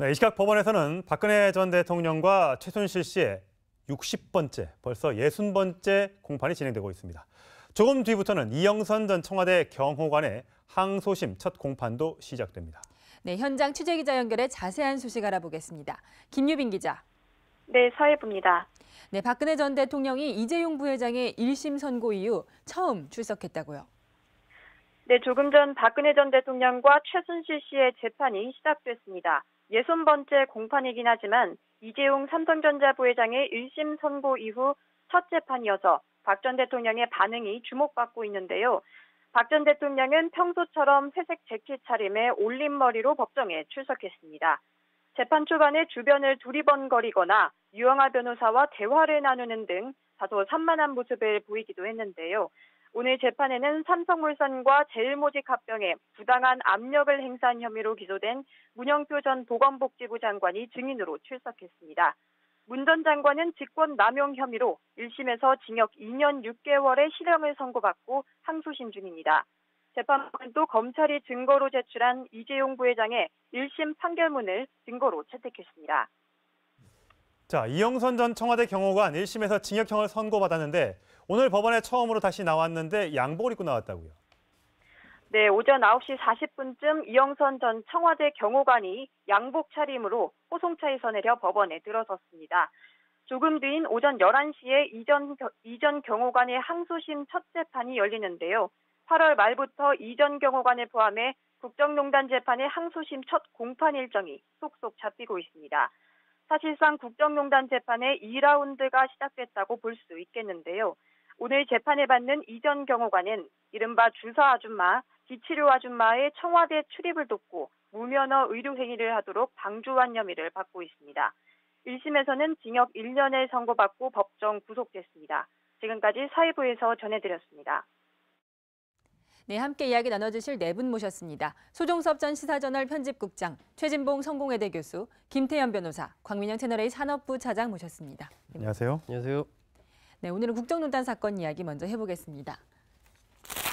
네, 이 시각 법원에서는 박근혜 전 대통령과 최순실 씨의 60번째, 벌써 60번째 공판이 진행되고 있습니다. 조금 뒤부터는 이영선 전 청와대 경호관의 항소심 첫 공판도 시작됩니다. 네, 현장 취재기자 연결해 자세한 소식 알아보겠습니다. 김유빈 기자. 네, 사회부입니다. 네, 박근혜 전 대통령이 이재용 부회장의 1심 선고 이후 처음 출석했다고요. 네, 조금 전 박근혜 전 대통령과 최순실 씨의 재판이 시작됐습니다. 60번째 공판이긴 하지만 이재용 삼성전자 부회장의 1심 선고 이후 첫 재판이어서 박 전 대통령의 반응이 주목받고 있는데요. 박 전 대통령은 평소처럼 회색 재킷 차림에 올림머리로 법정에 출석했습니다. 재판 초반에 주변을 두리번거리거나 유영하 변호사와 대화를 나누는 등 다소 산만한 모습을 보이기도 했는데요. 오늘 재판에는 삼성물산과 제일모직 합병에 부당한 압력을 행사한 혐의로 기소된 문영표 전 보건복지부 장관이 증인으로 출석했습니다. 문 전 장관은 직권남용 혐의로 1심에서 징역 2년 6개월의 실형을 선고받고 항소심 중입니다. 재판부는 또 검찰이 증거로 제출한 이재용 부회장의 1심 판결문을 증거로 채택했습니다. 자, 이영선 전 청와대 경호관 1심에서 징역형을 선고받았는데 오늘 법원에 처음으로 다시 나왔는데 양복을 입고 나왔다고요. 네, 오전 9시 40분쯤 이영선 전 청와대 경호관이 양복 차림으로 호송차에서 내려 법원에 들어섰습니다. 조금 뒤인 오전 11시에 이전 경호관의 항소심 첫 재판이 열리는데요. 8월 말부터 이전 경호관을 포함해 국정농단 재판의 항소심 첫 공판 일정이 속속 잡히고 있습니다. 사실상 국정농단 재판의 2라운드가 시작됐다고 볼 수 있겠는데요. 오늘 재판을 받는 이전 경호관은 이른바 주사 아줌마, 기치료 아줌마의 청와대 출입을 돕고 무면허 의료 행위를 하도록 방조한 혐의를 받고 있습니다. 1심에서는 징역 1년을 선고받고 법정 구속됐습니다. 지금까지 사회부에서 전해드렸습니다. 네, 함께 이야기 나눠주실 네 분 모셨습니다. 소종섭 전 시사저널 편집국장, 최진봉 성공회대 교수, 김태현 변호사, 광민영 채널A 산업부 차장 모셨습니다. 안녕하세요. 안녕하세요. 네, 오늘은 국정농단 사건 이야기 먼저 해보겠습니다.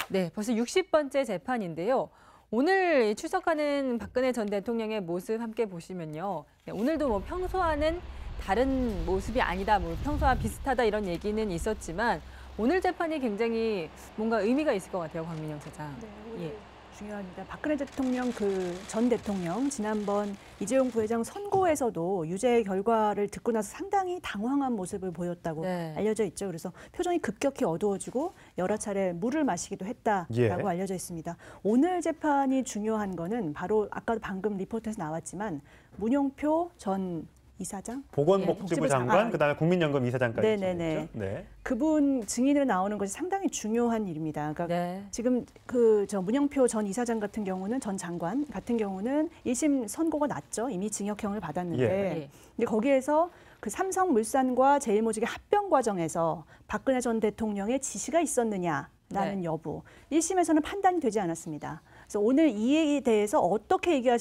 네, 벌써 60번째 재판인데요. 오늘 출석하는 박근혜 전 대통령의 모습 함께 보시면요. 네, 오늘도 뭐 평소와는 다른 모습이 아니다, 뭐 평소와 비슷하다 이런 얘기는 있었지만 오늘 재판이 굉장히 뭔가 의미가 있을 것 같아요, 광민영 차장. 네, 오늘 중요합니다. 박근혜 대통령 전 대통령 지난번 이재용 부회장 선고에서도 유죄 결과를 듣고 나서 상당히 당황한 모습을 보였다고 알려져 있죠. 그래서 표정이 급격히 어두워지고 여러 차례 물을 마시기도 했다라고 알려져 있습니다. 오늘 재판이 중요한 거는 바로 아까도 방금 리포트에서 나왔지만 문영표 전 이사장? 보건복지부 장관, 그다음에 국민연금 이사장까지. 네네네. 네. 그분 증인으로 나오는 것이 상당히 중요한 일입니다. 그러니까 지금 문영표 전 이사장 같은 경우는 전 장관 같은 경우는 1심 선고가 났죠. 이미 징역형을 받았는데 근데 거기에서 그 삼성물산과 제일모직의 합병 과정에서 박근혜 전 대통령의 지시가 있었느냐라는 여부. 1심에서는 판단이 되지 않았습니다. 그래서 오늘 이에 대해서 어떻게 얘기할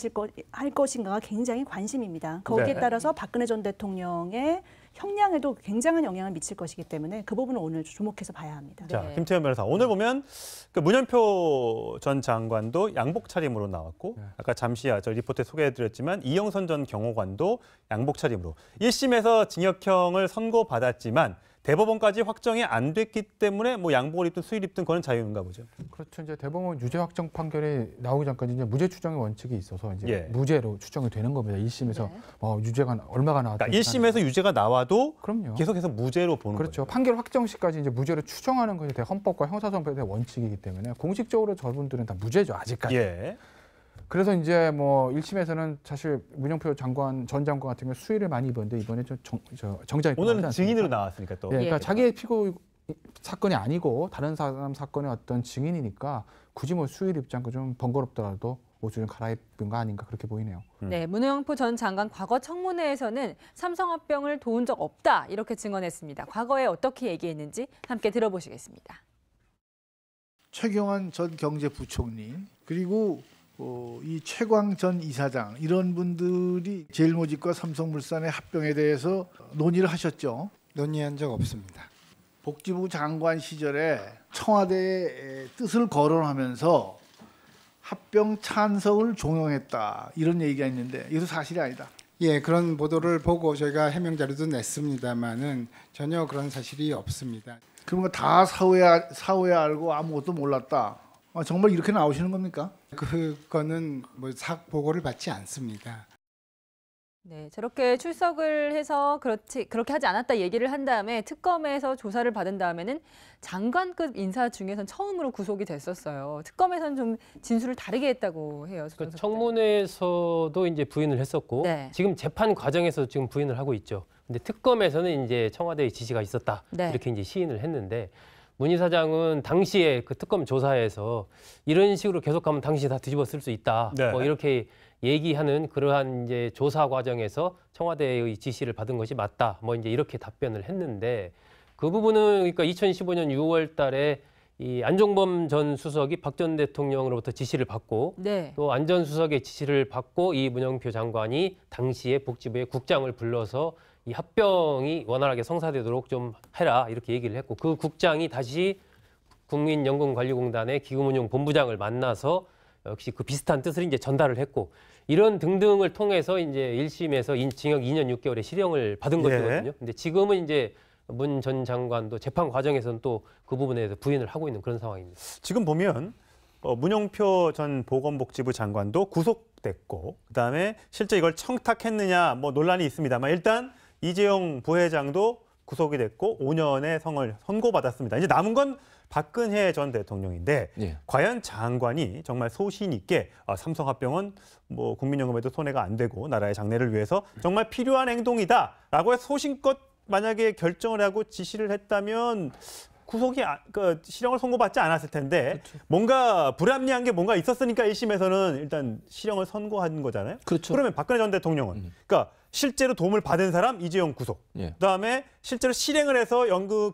것인가가 굉장히 관심입니다. 거기에 따라서 박근혜 전 대통령의 형량에도 굉장한 영향을 미칠 것이기 때문에 그 부분은 오늘 주목해서 봐야 합니다. 자, 김태현 변호사. 오늘 보면 그 문현표 전 장관도 양복 차림으로 나왔고 아까 잠시 저 리포트에 소개해드렸지만 이영선 전 경호관도 양복 차림으로 1심에서 징역형을 선고받았지만 대법원까지 확정이 안 됐기 때문에 뭐 양복을 입든 수의를 입든 그건 자유인가 보죠. 그렇죠. 이제 대법원 유죄 확정 판결이 나오기 전까지 이제 무죄 추정의 원칙이 있어서 이제 무죄로 추정이 되는 겁니다. 1심에서 유죄가 얼마가 나왔든. 그러니까 1심에서 유죄가 나와도 그럼요. 계속해서 무죄로 보는 그렇죠. 거죠. 판결 판결 확정 시까지 이제 무죄로 추정하는 것이 헌법과 형사소송법에 대한 원칙이기 때문에 공식적으로 저분들은 다 무죄죠. 아직까지. 그래서 이제 뭐 1심에서는 사실 문영표 전 장관 같은 경우 수의를 많이 입었는데 이번에 좀 정장이 오늘은 증인으로 나왔으니까 또. 그러니까 자기의 피고 사건이 아니고 다른 사람 사건의 어떤 증인이니까 굳이 뭐 수의를 입지 않고 좀 번거롭더라도 옷을 좀 갈아입은 거 아닌가 그렇게 보이네요. 네, 문영표 전 장관 과거 청문회에서는 삼성합병을 도운 적 없다 이렇게 증언했습니다. 과거에 어떻게 얘기했는지 함께 들어보시겠습니다. 최경환 전 경제부총리 그리고 이 최광 전 이사장 이런 분들이 제일모직과 삼성물산의 합병에 대해서 논의를 하셨죠. 논의한 적 없습니다. 복지부 장관 시절에 청와대의 뜻을 거론하면서 합병 찬성을 종용했다 이런 얘기가 있는데 이것도 사실이 아니다. 예, 그런 보도를 보고 저희가 해명 자료도 냈습니다만은 전혀 그런 사실이 없습니다. 그러면 다 사후에 알고 아무것도 몰랐다. 정말 이렇게 나오시는 겁니까? 그거는 뭐 보고를 받지 않습니다. 네, 저렇게 출석을 해서 그렇게 하지 않았다 얘기를 한 다음에 특검에서 조사를 받은 다음에는 장관급 인사 중에선 처음으로 구속이 됐었어요. 특검에서는 좀 진술을 다르게 했다고 해요. 그 청문회에서도 이제 부인을 했었고 네. 지금 재판 과정에서 지금 부인을 하고 있죠. 근데 특검에서는 이제 청와대의 지시가 있었다 네. 이렇게 이제 시인을 했는데 문 이사장은 당시에 그 특검 조사에서 이런 식으로 계속하면 당시 다 뒤집어 쓸 수 있다. 네. 뭐 이렇게 얘기하는 그러한 이제 조사 과정에서 청와대의 지시를 받은 것이 맞다. 뭐 이제 이렇게 답변을 했는데 그 부분은 그러니까 2015년 6월달에 이 안종범 전 수석이 박 전 대통령으로부터 지시를 받고 네. 또 안 전 수석의 지시를 받고 이 문영표 장관이 당시에 복지부의 국장을 불러서 이 합병이 원활하게 성사되도록 좀 해라 이렇게 얘기를 했고 그 국장이 다시 국민연금관리공단의 기금운용본부장을 만나서 역시 그 비슷한 뜻을 이제 전달을 했고 이런 등등을 통해서 이제 1심에서 징역 2년 6개월의 실형을 받은 것이거든요. 근데 지금은 이제 문 전 장관도 재판 과정에서는 또 그 부분에 대해서 부인을 하고 있는 그런 상황입니다. 지금 보면 문영표 전 보건복지부 장관도 구속됐고 그다음에 실제 이걸 청탁했느냐 뭐 논란이 있습니다만 일단 이재용 부회장도 구속이 됐고 5년의 성을 선고받았습니다. 이제 남은 건 박근혜 전 대통령인데 예. 과연 장관이 정말 소신 있게 삼성합병은 뭐 국민연금에도 손해가 안 되고 나라의 장래를 위해서 정말 필요한 행동이다라고 해서 소신껏 만약에 결정을 하고 지시를 했다면 구속이 실형을 선고받지 않았을 텐데 그렇죠. 뭔가 불합리한 게 뭔가 있었으니까 1심에서는 일단 실형을 선고한 거잖아요. 그렇죠. 그러면 박근혜 전 대통령은 그러니까 실제로 도움을 받은 사람 이재용 구속. 예. 그다음에 실제로 실행을 해서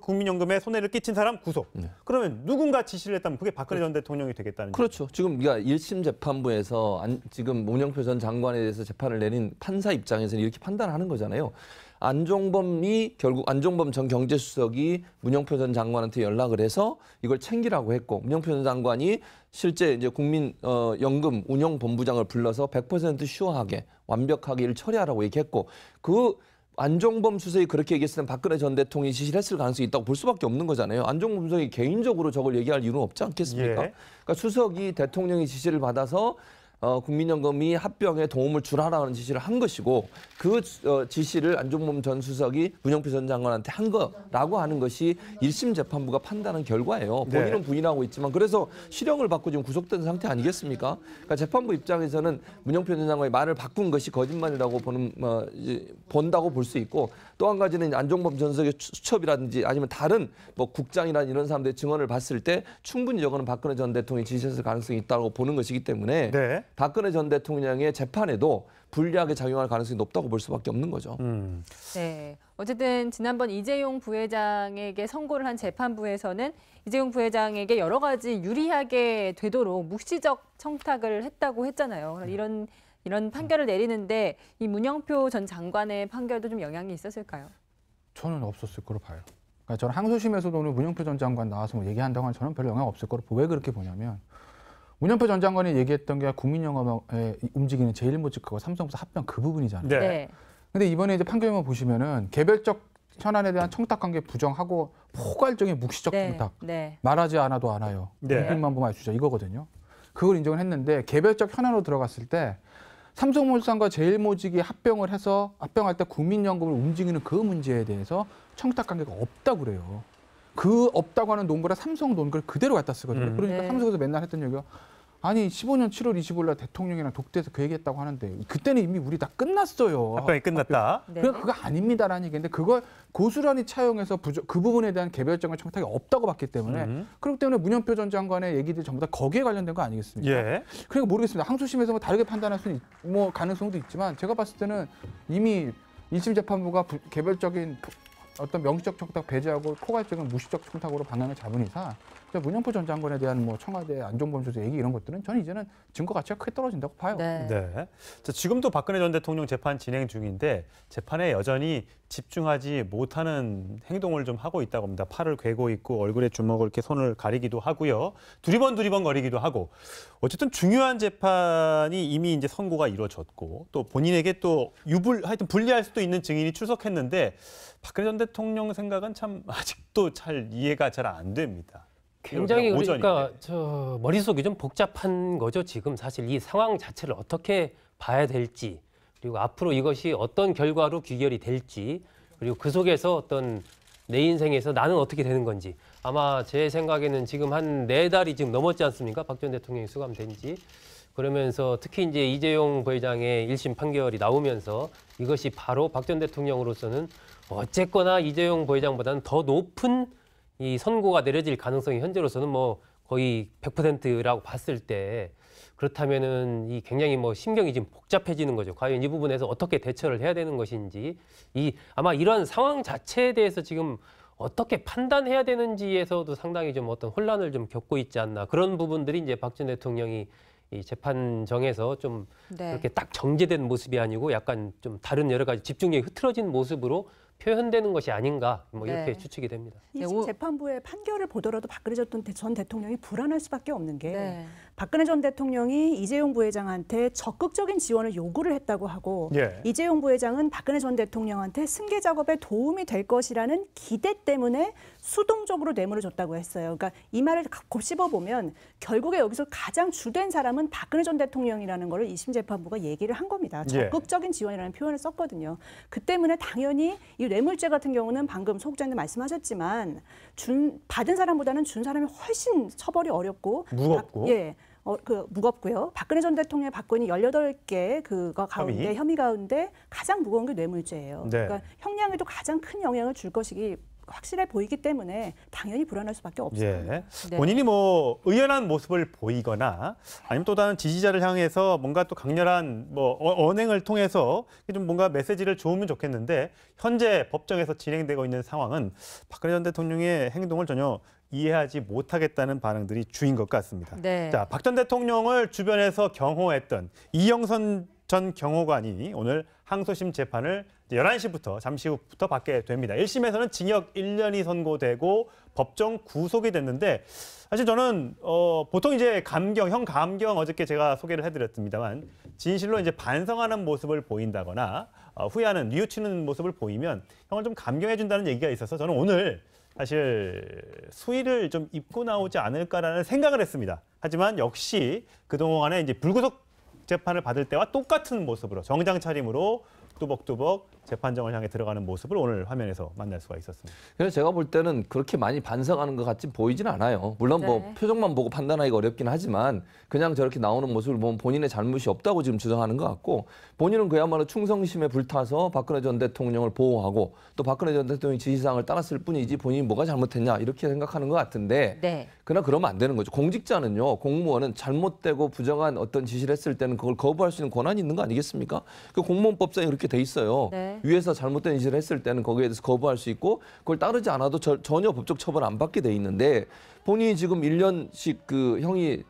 국민연금에 손해를 끼친 사람 구속. 예. 그러면 누군가 지시를 했다면 그게 박근혜 전 대통령이 되겠다는 거죠. 그렇죠. 지금 그러니까 1심 재판부에서 지금 문영표 전 장관에 대해서 재판을 내린 판사 입장에서는 이렇게 판단하는 거잖아요. 안종범 전 경제수석이 문영표 전 장관한테 연락을 해서 이걸 챙기라고 했고 문영표 전 장관이 실제 이제 국민연금 운영본부장을 불러서 100% 슈어하게 완벽하게 일 처리하라고 얘기했고 그 안종범 수석이 그렇게 얘기했을 때 박근혜 전 대통령이 지시를 했을 가능성이 있다고 볼 수밖에 없는 거잖아요. 안종범 수석이 개인적으로 저걸 얘기할 이유는 없지 않겠습니까? 예. 그러니까 수석이 대통령의 지시를 받아서 국민연금이 합병에 도움을 주라라는 지시를 한 것이고 그 지시를 안종범 전 수석이 문영표 전 장관한테 한 거라고 하는 것이 1심 재판부가 판단한 결과예요. 본인은 네. 부인하고 있지만 그래서 실형을 받고 지금 구속된 상태 아니겠습니까? 그러니까 재판부 입장에서는 문영표 전 장관의 말을 바꾼 것이 거짓말이라고 본다고 볼 수 있고 또 한 가지는 안종범 전 수석의 수첩이라든지 아니면 다른 뭐 국장이나 이런 사람들의 증언을 봤을 때 충분히 저거는 박근혜 전 대통령이 지시했을 가능성이 있다고 보는 것이기 때문에 네. 박근혜 전 대통령의 재판에도 불리하게 작용할 가능성이 높다고 볼 수밖에 없는 거죠. 네, 어쨌든 지난번 이재용 부회장에게 선고를 한 재판부에서는 이재용 부회장에게 여러 가지 유리하게 되도록 묵시적 청탁을 했다고 했잖아요. 이런 판결을 내리는데 이 문영표 전 장관의 판결도 좀 영향이 있었을까요? 저는 없었을 거로 봐요. 그러니까 저는 항소심에서도 오늘 문영표 전 장관 나와서 뭐 얘기한다고 하면 저는 별로 영향 없을 거로 왜 그렇게 보냐면 문영표 전 장관이 얘기했던 게 국민연금에 움직이는 제일모직하고 삼성부서 합병 그 부분이잖아요. 네. 근데 이번에 이제 판결만 보시면은 개별적 현안에 대한 청탁 관계 부정하고 포괄적인 묵시적 청탁. 네. 말하지 않아도 알아요. 눈빛만 보면 알수죠. 이거거든요. 그걸 인정을 했는데 개별적 현안으로 들어갔을 때 삼성물산과 제일모직이 합병을 해서 합병할 때 국민연금을 움직이는 그 문제에 대해서 청탁 관계가 없다고 그래요. 그 없다고 하는 논거라 삼성 논거를 그대로 갖다 쓰거든요. 그러니까 네. 삼성에서 맨날 했던 얘기가 아니 15년 7월 25일 날 대통령이랑 독대에서 그 얘기했다고 하는데 그때는 이미 우리 다 끝났어요. 합병이 끝났다. 네. 그러니까 그거 아닙니다라는 얘기인데 그걸 고스란히 차용해서 그 부분에 대한 개별적인 청탁이 없다고 봤기 때문에 그렇기 때문에 문영표 전 장관의 얘기들이 전부 다 거기에 관련된 거 아니겠습니까? 예. 그러니까 모르겠습니다. 항소심에서 뭐 다르게 판단할 수는 가능성도 있지만 제가 봤을 때는 이미 1심 재판부가 개별적인 어떤 명시적 청탁 배제하고 포괄적인 무시적 청탁으로 방향을 잡은 이상 문영표 전 장관에 대한 뭐 청와대 안종범 조사 얘기 이런 것들은 저는 이제는 증거 가치가 크게 떨어진다고 봐요. 네. 네. 자, 지금도 박근혜 전 대통령 재판 진행 중인데 재판에 여전히 집중하지 못하는 행동을 좀 하고 있다고 합니다. 팔을 괴고 있고 얼굴에 주먹을 이렇게 손을 가리기도 하고요. 두리번 거리기도 하고 어쨌든 중요한 재판이 이미 이제 선고가 이루어졌고 또 본인에게 또 하여튼 불리할 수도 있는 증인이 출석했는데 박근혜 전 대통령 생각은 참 아직도 잘 이해가 잘 안 됩니다. 굉장히 그러니까 저 머릿속이 좀 복잡한 거죠. 지금 사실 이 상황 자체를 어떻게 봐야 될지 그리고 앞으로 이것이 어떤 결과로 귀결이 될지 그리고 그 속에서 어떤 내 인생에서 나는 어떻게 되는 건지 아마 제 생각에는 지금 한 4달이 지금 넘었지 않습니까? 박 전 대통령이 수감된 지. 그러면서 특히 이제 이재용 부회장의 1심 판결이 나오면서 이것이 바로 박 전 대통령으로서는 어쨌거나 이재용 부회장보다는 더 높은 이 선고가 내려질 가능성이 현재로서는 뭐 거의 100%라고 봤을 때 그렇다면은 이 굉장히 뭐 심경이 지금 복잡해지는 거죠. 과연 이 부분에서 어떻게 대처를 해야 되는 것인지 아마 이런 상황 자체에 대해서 지금 어떻게 판단해야 되는지에서도 상당히 좀 어떤 혼란을 좀 겪고 있지 않나 그런 부분들이 이제 박 전 대통령이 이 재판정에서 좀 그렇게 딱 정제된 모습이 아니고 약간 좀 다른 여러 가지 집중력이 흐트러진 모습으로 표현되는 것이 아닌가 뭐 이렇게 추측이 됩니다. 이 재판부의 판결을 보더라도 박근혜 전 대통령이 불안할 수밖에 없는 게 박근혜 전 대통령이 이재용 부회장한테 적극적인 지원을 요구를 했다고 하고 이재용 부회장은 박근혜 전 대통령한테 승계 작업에 도움이 될 것이라는 기대 때문에 수동적으로 뇌물을 줬다고 했어요. 그러니까 이 말을 곱씹어 보면 결국에 여기서 가장 주된 사람은 박근혜 전 대통령이라는 걸 2심 재판부가 얘기를 한 겁니다. 적극적인 지원이라는 표현을 썼거든요. 그 때문에 당연히 이 뇌물죄 같은 경우는 방금 소 국장님 말씀하셨지만 받은 사람보다는 준 사람이 훨씬 처벌이 어렵고 무겁고 무겁고요. 박근혜 전 대통령이 받고 있는 18개 그거 가운데 혐의 가운데 가장 무거운 게 뇌물죄예요. 그러니까 형량에도 가장 큰 영향을 줄 것이기 확실해 보이기 때문에 당연히 불안할 수밖에 없어요. 본인이 뭐 의연한 모습을 보이거나 아니면 또 다른 지지자를 향해서 뭔가 또 강렬한 뭐 언행을 통해서 좀 뭔가 메시지를 주으면 좋겠는데 현재 법정에서 진행되고 있는 상황은 박근혜 전 대통령의 행동을 전혀 이해하지 못하겠다는 반응들이 주인 것 같습니다. 자, 박 전 대통령을 주변에서 경호했던 이영선 전 경호관이 오늘 항소심 재판을 11시부터 잠시 후부터 받게 됩니다. 1심에서는 징역 1년이 선고되고 법정 구속이 됐는데 사실 저는 보통 이제 형 감경 어저께 제가 소개를 해드렸습니다만 진실로 이제 반성하는 모습을 보인다거나 후회하는 뉘우치는 모습을 보이면 형을 좀 감경해준다는 얘기가 있어서 저는 오늘 사실 수위를 좀 입고 나오지 않을까라는 생각을 했습니다. 하지만 역시 그동안에 이제 불구속 재판을 받을 때와 똑같은 모습으로 정장 차림으로 뚜벅뚜벅 재판정을 향해 들어가는 모습을 오늘 화면에서 만날 수가 있었습니다. 그래서 제가 볼 때는 그렇게 많이 반성하는 것 같지 보이진 않아요. 물론 뭐 표정만 보고 판단하기가 어렵긴 하지만 그냥 저렇게 나오는 모습을 보면 본인의 잘못이 없다고 지금 주장하는 것 같고 본인은 그야말로 충성심에 불타서 박근혜 전 대통령을 보호하고 또 박근혜 전 대통령의 지시사항을 따랐을 뿐이지 본인이 뭐가 잘못했냐 이렇게 생각하는 것 같은데 그러나 그러면 안 되는 거죠. 공직자는요. 공무원은 잘못되고 부정한 어떤 지시를 했을 때는 그걸 거부할 수 있는 권한이 있는 거 아니겠습니까? 그 공무원법상에 그렇게 돼 있어요. 위에서 잘못된 지시를 했을 때는 거기에 대해서 거부할 수 있고 그걸 따르지 않아도 전혀 법적 처벌 안 받게 돼 있는데 본인이 지금 1년씩 그 형이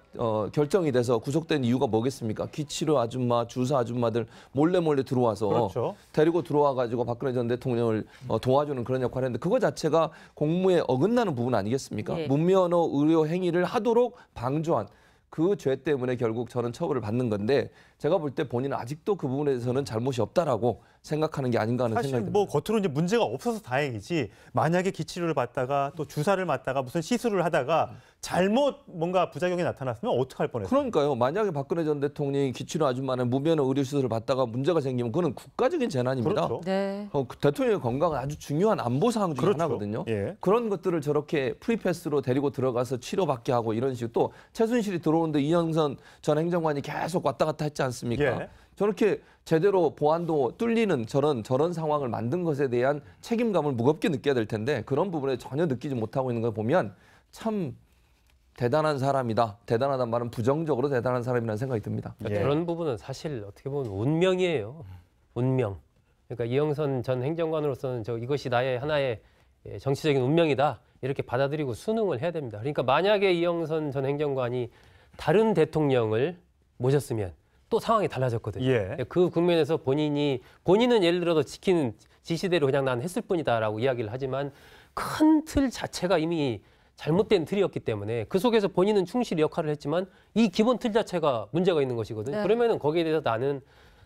결정이 돼서 구속된 이유가 뭐겠습니까? 기치료 아줌마, 주사 아줌마들 몰래 들어와서 데리고 들어와 가지고 박근혜 전 대통령을 도와주는 그런 역할을 했는데 그거 자체가 공무에 어긋나는 부분 아니겠습니까? 문면허 의료 행위를 하도록 방조한 그 죄 때문에 결국 저는 처벌을 받는 건데 제가 볼 때 본인은 아직도 그 부분에 대해서는 잘못이 없다라고 생각하는 게 아닌가 하는 생각이 듭니다. 뭐 겉으로 이제 문제가 없어서 다행이지 만약에 기치료를 받다가 또 주사를 맞다가 무슨 시술을 하다가 잘못 뭔가 부작용이 나타났으면 어떡할 뻔했어요. 그러니까요. 만약에 박근혜 전 대통령이 기치료 아줌마는 무면허 의료 시술을 받다가 문제가 생기면 그거는 국가적인 재난입니다. 대통령의 건강은 아주 중요한 안보 사항 중에 하나거든요. 그런 것들을 저렇게 프리패스로 데리고 들어가서 치료받게 하고 이런 식으로 또 최순실이 들어오는데 이영선 전 행정관이 계속 왔다 갔다 했지 않습니까? 저렇게 제대로 보안도 뚫리는 저런 상황을 만든 것에 대한 책임감을 무겁게 느껴야 될 텐데 그런 부분에 전혀 느끼지 못하고 있는 걸 보면 참 대단한 사람이다. 대단하다는 말은 부정적으로 대단한 사람이라는 생각이 듭니다. 그런 부분은 사실 어떻게 보면 운명이에요. 운명. 그러니까 이영선 전 행정관으로서는 이것이 나의 하나의 정치적인 운명이다 이렇게 받아들이고 순응을 해야 됩니다. 그러니까 만약에 이영선 전 행정관이 다른 대통령을 모셨으면 또 상황이 달라졌거든요. 예. 그 국면에서 본인은 예를 들어서 지키는 지시대로 그냥 난 했을 뿐이다라고 이야기를 하지만 큰 틀 자체가 이미 잘못된 틀이었기 때문에 그 속에서 본인은 충실히 역할을 했지만 이 기본 틀 자체가 문제가 있는 것이거든요. 네. 그러면은 거기에 대해서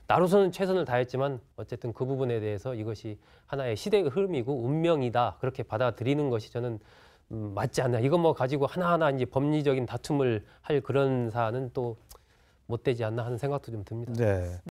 나로서는 최선을 다했지만 어쨌든 그 부분에 대해서 이것이 하나의 시대의 흐름이고 운명이다 그렇게 받아들이는 것이 저는 맞지 않나. 이거 뭐 가지고 하나하나 이제 법리적인 다툼을 할 그런 사안은 또 못 되지 않나 하는 생각도 좀 듭니다. 네.